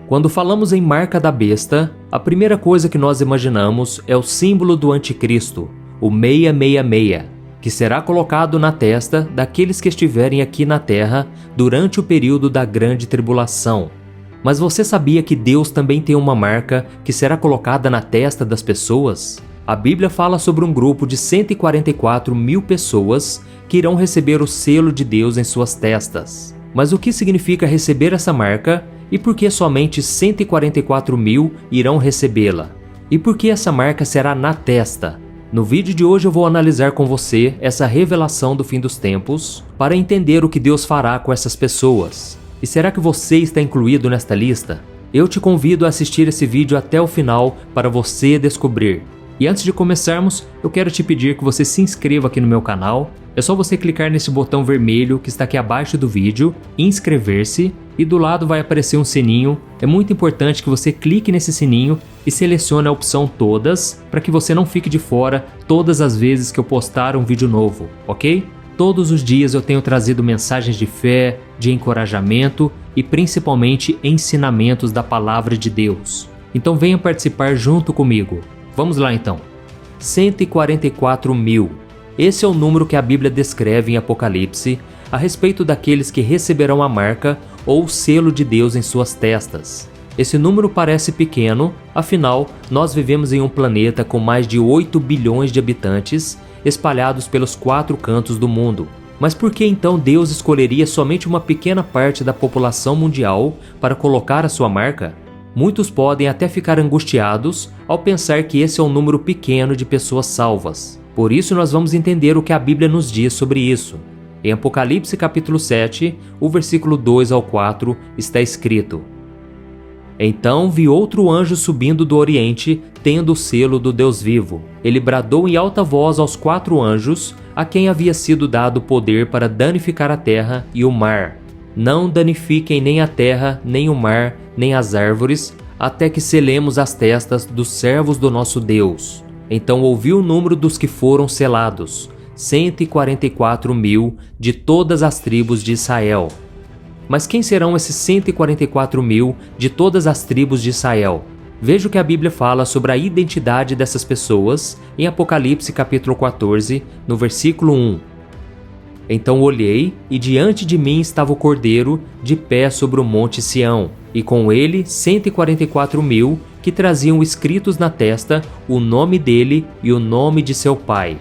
Quando falamos em marca da besta, a primeira coisa que nós imaginamos é o símbolo do anticristo, o 666, que será colocado na testa daqueles que estiverem aqui na Terra durante o período da grande tribulação. Mas você sabia que Deus também tem uma marca que será colocada na testa das pessoas? A Bíblia fala sobre um grupo de 144 mil pessoas que irão receber o selo de Deus em suas testas. Mas o que significa receber essa marca e por que somente 144 mil irão recebê-la? E por que essa marca será na testa? No vídeo de hoje eu vou analisar com você essa revelação do fim dos tempos para entender o que Deus fará com essas pessoas. E será que você está incluído nesta lista? Eu te convido a assistir esse vídeo até o final para você descobrir. E antes de começarmos, eu quero te pedir que você se inscreva aqui no meu canal. É só você clicar nesse botão vermelho que está aqui abaixo do vídeo, inscrever-se, e do lado vai aparecer um sininho. É muito importante que você clique nesse sininho e selecione a opção todas, para que você não fique de fora todas as vezes que eu postar um vídeo novo, ok? Todos os dias eu tenho trazido mensagens de fé, de encorajamento e principalmente ensinamentos da Palavra de Deus. Então venha participar junto comigo. Vamos lá então. 144 mil. Esse é o número que a Bíblia descreve em Apocalipse a respeito daqueles que receberão a marca ou o selo de Deus em suas testas. Esse número parece pequeno, afinal, nós vivemos em um planeta com mais de 8 bilhões de habitantes espalhados pelos 4 cantos do mundo. Mas por que então Deus escolheria somente uma pequena parte da população mundial para colocar a sua marca? Muitos podem até ficar angustiados ao pensar que esse é um número pequeno de pessoas salvas. Por isso nós vamos entender o que a Bíblia nos diz sobre isso. Em Apocalipse capítulo 7, o versículo 2 ao 4, está escrito: Então vi outro anjo subindo do Oriente, tendo o selo do Deus vivo. Ele bradou em alta voz aos 4 anjos, a quem havia sido dado poder para danificar a terra e o mar. Não danifiquem nem a terra, nem o mar, nem as árvores, até que selemos as testas dos servos do nosso Deus. Então ouvi o número dos que foram selados, 144 mil de todas as tribos de Israel. Mas quem serão esses 144 mil de todas as tribos de Israel? Veja o que a Bíblia fala sobre a identidade dessas pessoas em Apocalipse capítulo 14, no versículo 1. Então olhei, e diante de mim estava o Cordeiro, de pé sobre o monte Sião, e com ele 144 mil, que traziam escritos na testa o nome dele e o nome de seu pai.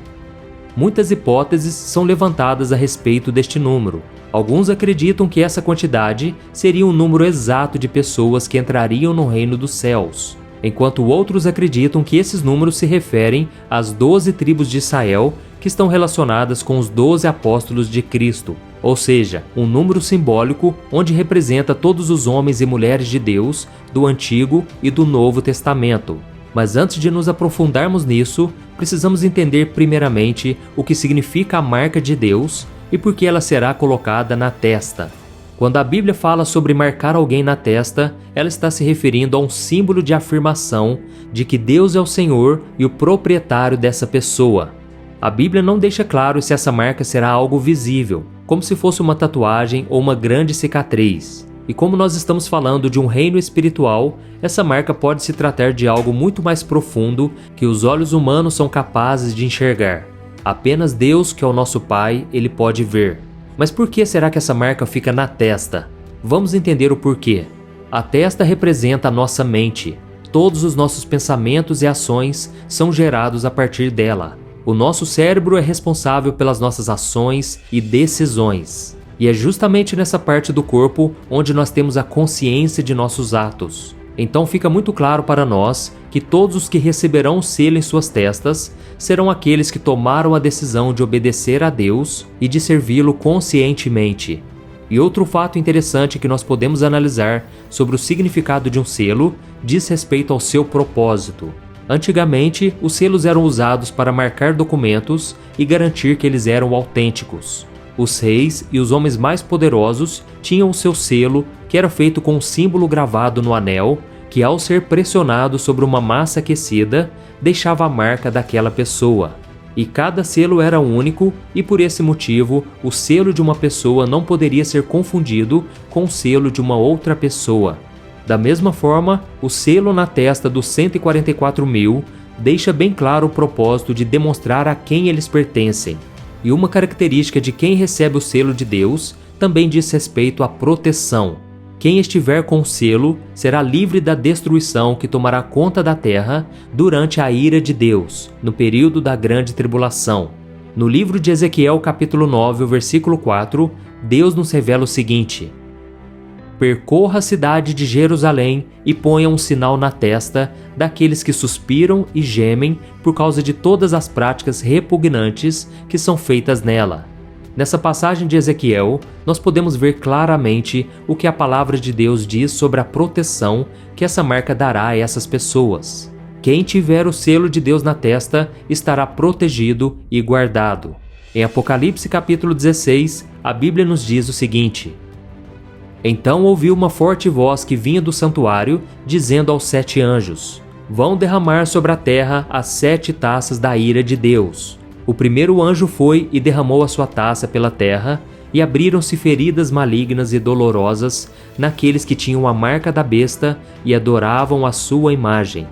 Muitas hipóteses são levantadas a respeito deste número. Alguns acreditam que essa quantidade seria um número exato de pessoas que entrariam no reino dos céus, enquanto outros acreditam que esses números se referem às 12 tribos de Israel que estão relacionadas com os 12 apóstolos de Cristo, ou seja, um número simbólico onde representa todos os homens e mulheres de Deus do Antigo e do Novo Testamento. Mas antes de nos aprofundarmos nisso, precisamos entender primeiramente o que significa a marca de Deus e por que ela será colocada na testa. Quando a Bíblia fala sobre marcar alguém na testa, ela está se referindo a um símbolo de afirmação de que Deus é o Senhor e o proprietário dessa pessoa. A Bíblia não deixa claro se essa marca será algo visível, como se fosse uma tatuagem ou uma grande cicatriz. E como nós estamos falando de um reino espiritual, essa marca pode se tratar de algo muito mais profundo que os olhos humanos são capazes de enxergar. Apenas Deus, que é o nosso Pai, ele pode ver. Mas por que será que essa marca fica na testa? Vamos entender o porquê. A testa representa a nossa mente. Todos os nossos pensamentos e ações são gerados a partir dela. O nosso cérebro é responsável pelas nossas ações e decisões. E é justamente nessa parte do corpo onde nós temos a consciência de nossos atos. Então fica muito claro para nós que todos os que receberão o selo em suas testas serão aqueles que tomaram a decisão de obedecer a Deus e de servi-lo conscientemente. E outro fato interessante que nós podemos analisar sobre o significado de um selo diz respeito ao seu propósito. Antigamente, os selos eram usados para marcar documentos e garantir que eles eram autênticos. Os reis e os homens mais poderosos tinham o seu selo, que era feito com um símbolo gravado no anel, que ao ser pressionado sobre uma massa aquecida, deixava a marca daquela pessoa. E cada selo era único, e por esse motivo, o selo de uma pessoa não poderia ser confundido com o selo de uma outra pessoa. Da mesma forma, o selo na testa dos 144.000 deixa bem claro o propósito de demonstrar a quem eles pertencem. E uma característica de quem recebe o selo de Deus também diz respeito à proteção. Quem estiver com o selo será livre da destruição que tomará conta da terra durante a ira de Deus, no período da grande tribulação. No livro de Ezequiel, capítulo 9, versículo 4, Deus nos revela o seguinte: percorra a cidade de Jerusalém e ponha um sinal na testa daqueles que suspiram e gemem por causa de todas as práticas repugnantes que são feitas nela. Nessa passagem de Ezequiel, nós podemos ver claramente o que a palavra de Deus diz sobre a proteção que essa marca dará a essas pessoas. Quem tiver o selo de Deus na testa estará protegido e guardado. Em Apocalipse capítulo 16, a Bíblia nos diz o seguinte: então ouvi uma forte voz que vinha do santuário, dizendo aos 7 anjos: vão derramar sobre a terra as 7 taças da ira de Deus. O primeiro anjo foi e derramou a sua taça pela terra, e abriram-se feridas malignas e dolorosas naqueles que tinham a marca da besta e adoravam a sua imagem.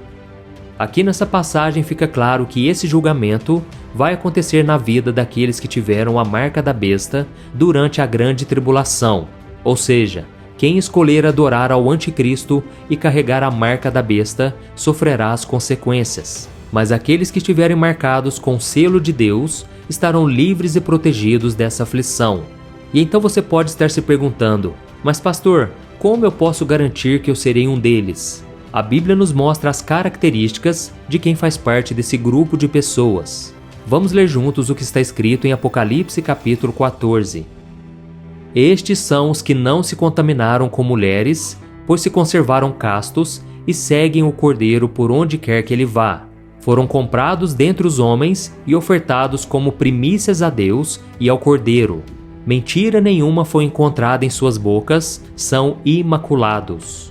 Aqui nessa passagem fica claro que esse julgamento vai acontecer na vida daqueles que tiveram a marca da besta durante a grande tribulação. Ou seja, quem escolher adorar ao anticristo e carregar a marca da besta sofrerá as consequências. Mas aqueles que estiverem marcados com o selo de Deus estarão livres e protegidos dessa aflição. E então você pode estar se perguntando: mas pastor, como eu posso garantir que eu serei um deles? A Bíblia nos mostra as características de quem faz parte desse grupo de pessoas. Vamos ler juntos o que está escrito em Apocalipse capítulo 14. Estes são os que não se contaminaram com mulheres, pois se conservaram castos e seguem o Cordeiro por onde quer que ele vá. Foram comprados dentre os homens e ofertados como primícias a Deus e ao Cordeiro. Mentira nenhuma foi encontrada em suas bocas, são imaculados.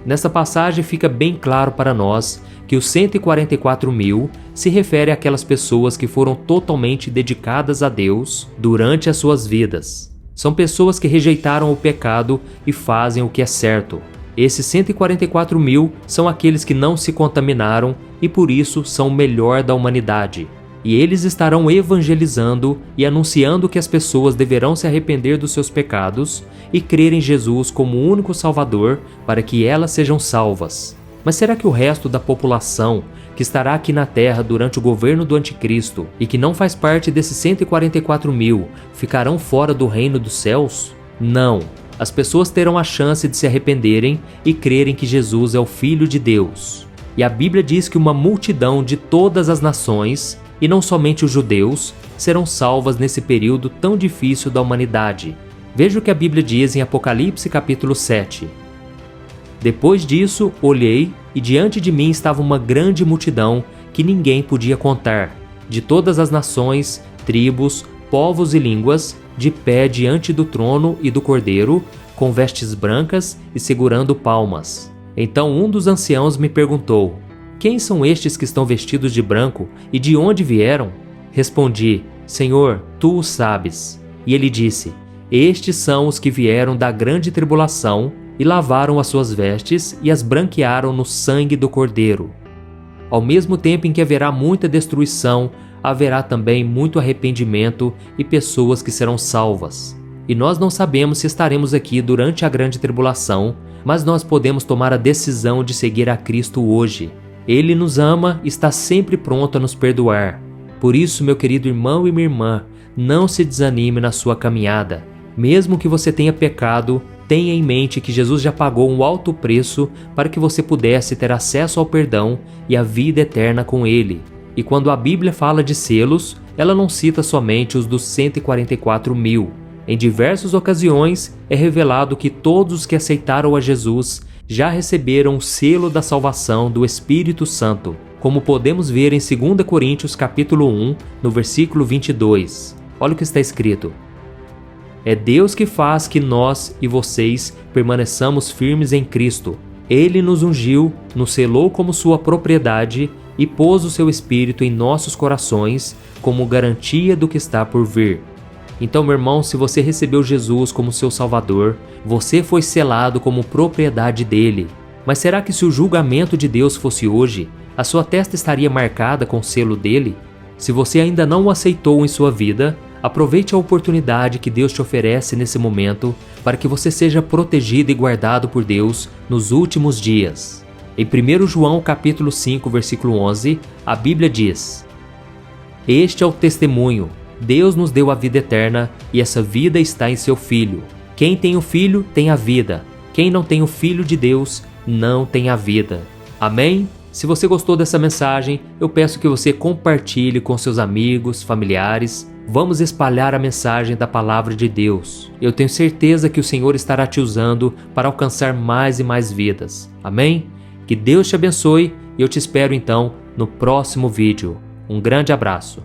Nessa passagem fica bem claro para nós que os 144.000 se refere àquelas pessoas que foram totalmente dedicadas a Deus durante as suas vidas. São pessoas que rejeitaram o pecado e fazem o que é certo. Esses 144.000 são aqueles que não se contaminaram e por isso são o melhor da humanidade. E eles estarão evangelizando e anunciando que as pessoas deverão se arrepender dos seus pecados e crer em Jesus como o único Salvador para que elas sejam salvas. Mas será que o resto da população que estará aqui na Terra durante o governo do Anticristo e que não faz parte desses 144.000 ficarão fora do reino dos céus? Não. As pessoas terão a chance de se arrependerem e crerem que Jesus é o Filho de Deus. E a Bíblia diz que uma multidão de todas as nações, e não somente os judeus, serão salvas nesse período tão difícil da humanidade. Veja o que a Bíblia diz em Apocalipse capítulo 7. Depois disso, olhei, e diante de mim estava uma grande multidão que ninguém podia contar, de todas as nações, tribos, povos e línguas, de pé diante do trono e do Cordeiro, com vestes brancas e segurando palmas. Então um dos anciãos me perguntou: quem são estes que estão vestidos de branco e de onde vieram? Respondi: Senhor, tu o sabes. E ele disse: estes são os que vieram da grande tribulação e lavaram as suas vestes e as branquearam no sangue do Cordeiro. Ao mesmo tempo em que haverá muita destruição, haverá também muito arrependimento e pessoas que serão salvas. E nós não sabemos se estaremos aqui durante a grande tribulação, mas nós podemos tomar a decisão de seguir a Cristo hoje. Ele nos ama e está sempre pronto a nos perdoar. Por isso, meu querido irmão e minha irmã, não se desanime na sua caminhada. Mesmo que você tenha pecado, tenha em mente que Jesus já pagou um alto preço para que você pudesse ter acesso ao perdão e à vida eterna com Ele. E quando a Bíblia fala de selos, ela não cita somente os dos 144.000. Em diversas ocasiões, é revelado que todos os que aceitaram a Jesus já receberam o selo da salvação do Espírito Santo, como podemos ver em 2 Coríntios capítulo 1, no versículo 22. Olha o que está escrito: é Deus que faz que nós e vocês permaneçamos firmes em Cristo. Ele nos ungiu, nos selou como sua propriedade e pôs o seu Espírito em nossos corações como garantia do que está por vir. Então, meu irmão, se você recebeu Jesus como seu Salvador, você foi selado como propriedade dele. Mas será que se o julgamento de Deus fosse hoje, a sua testa estaria marcada com o selo dele? Se você ainda não o aceitou em sua vida, aproveite a oportunidade que Deus te oferece nesse momento para que você seja protegido e guardado por Deus nos últimos dias. Em 1 João capítulo 5, versículo 11, a Bíblia diz: Este é o testemunho. Deus nos deu a vida eterna e essa vida está em seu Filho. Quem tem o Filho tem a vida. Quem não tem o Filho de Deus não tem a vida. Amém? Se você gostou dessa mensagem, eu peço que você compartilhe com seus amigos, familiares. Vamos espalhar a mensagem da Palavra de Deus. Eu tenho certeza que o Senhor estará te usando para alcançar mais e mais vidas. Amém? Que Deus te abençoe e eu te espero então no próximo vídeo. Um grande abraço.